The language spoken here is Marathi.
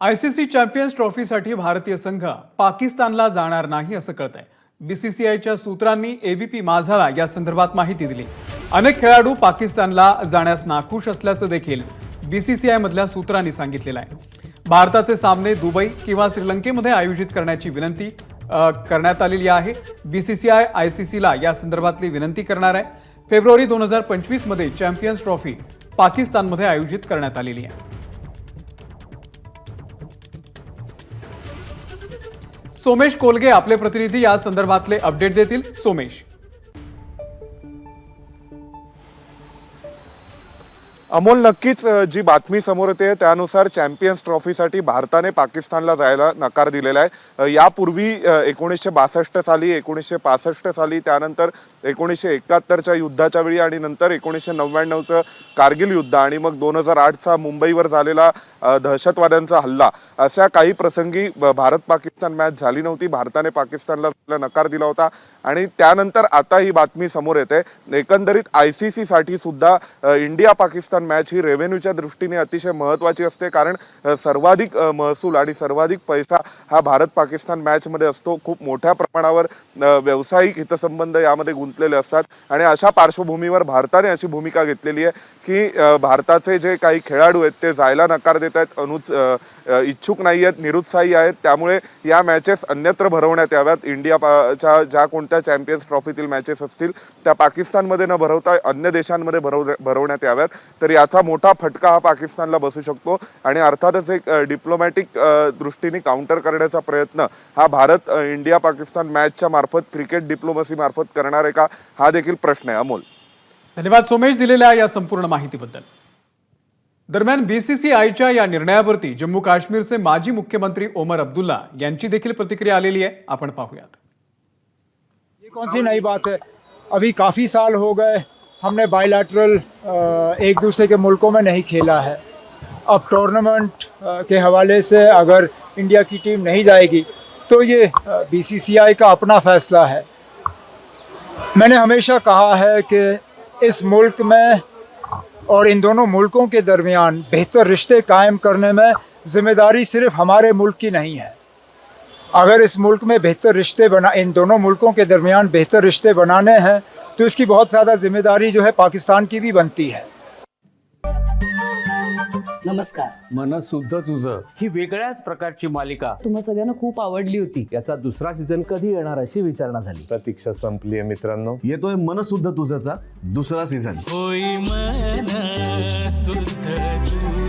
आयसीसी चॅम्पियन्स ट्रॉफीसाठी भारतीय संघ पाकिस्तानला जाणार नाही असं कळतंय। बीसीसीआयच्या सूत्रांनी एबीपी माझाला या संदर्भात माहिती दिली। अनेक खेळाडू पाकिस्तानला जाण्यास नाखुश असल्याचं देखील बीसीसीआय मधल्या सूत्रांनी सांगितलेलं आहे। भारताचे सामने दुबई किंवा श्रीलंकेमध्ये आयोजित करण्याची विनंती करण्यात आलेली आहे। बीसीसीआय आयसीसीला या संदर्भातली विनंती करणार आहे। फेब्रुवारी 2025 मध्ये चॅम्पियन्स ट्रॉफी पाकिस्तानमध्ये आयोजित करण्यात आलेली आहे। सोमेश कोलगे आपले प्रतिनिधी या संदर्भातले अपडेट देतील। सोमेश, अमोल, नक्कीच जी बातमी समोर येते त्यानुसार चॅम्पियन्स ट्रॉफीसाठी भारताने पाकिस्तानला जायला नकार दिलेला आहे। यापूर्वी 1962 साली, 1965 साली, त्यानंतर 1971च्या युद्धाच्या वेळी आणि नंतर 1999चं कारगिल युद्ध आणि मग 2008चा मुंबईवर झालेला दहशतवाद्यांचा हल्ला, अशा काही प्रसंगी भारत पाकिस्तान मॅच झाली नव्हती। भारताने पाकिस्तानला नकार दिला होता आणि त्यानंतर आता ही बातमी समोर येते। एकंदरीत आयसीसी साठी सुद्धा इंडिया पाकिस्तान मॅच ही रेव्हेन्यूच्या दृष्टीने अतिशय महत्त्वाची असते, कारण सर्वाधिक महसूल आणि सर्वाधिक पैसा हा भारत पाकिस्तान मॅच मध्ये असतो। खूप मोठ्या प्रमाणावर व्यावसायिक हितसंबंध यामध्ये गुंतलेले असतात आणि अशा पार्श्वभूमीवर भारताने अशी भूमिका घेतलेली आहे की भारताचे जे काही खेळाडू आहेत ते जायला नकार देत आहेत, इच्छुक नाही आहेत, निरुत्साही आहेत। त्यामुळे या मॅचेस अन्यत्र भरवण्यात याव्यात। इंडियाच्या ज्या कोणत्या चॅम्पियन्स ट्रॉफीतील मॅचेस असतील त्या पाकिस्तानमध्ये न भरवता अन्य देशांमध्ये भरवण्यात याव्यात। तर याचा मोठा फटका हा पाकिस्तानला बसू शकतो आणि अर्थातच एक डिप्लोमॅटिक दृष्टीने काउंटर करण्याचा प्रयत्न हा भारत इंडिया पाकिस्तान मॅचच्या मार्फत, क्रिकेट डिप्लोमसी मार्फत करणार आहे का, हा देखील प्रश्न आहे। अमोल, धन्यवाद सोमेश दिलेल्या या संपूर्ण माहितीबद्दल। दरम्यान बीसीसीआयच्या या निर्णयावरती जम्मू काश्मीरचे माजी मुख्यमंत्री ओमर अब्दुल्ला यांची देखील प्रतिक्रिया आलेली आहे, आपण पाहूयात। ये कौन सी नई बात है? अभी काफ़ी साल हो गए हमने बायलैटरल एक दूसरे के मुल्कों में नहीं खेला है। अब टूर्नामेंट के हवाले से अगर इंडिया की टीम नहीं जाएगी तो ये बीसीसीआई का अपना फैसला है। मैंने हमेशा कहा है कि इस मुल्क में और इन दोनों मुल्कों के दरमियान बेहतर रिश्ते कायम करने में ज़िम्मेदारी सिर्फ हमारे मुल्क की नहीं है। अगर इस मुल्क में बेहतर रिश्ते इन दोनों मुल्कों के दरमियान बेहतर रिश्ते बनाने हैं तो इसकी बहुत ज़्यादा जिम्मेदारी जो है पाकिस्तान की भी बनती है। नमस्कार। मनसुद्धा तुझं ही वेगळ्याच प्रकारची मालिका तुम्हा सगळ्यांना खूप आवडली होती। याचा दुसरा सीझन कधी येणार अशी विचारणा झाली। प्रतीक्षा संपली आहे मित्रांनो। येतोय मनसुद्धा तुझाचा दुसरा सीझन। होई मनसुद्धा तुझं।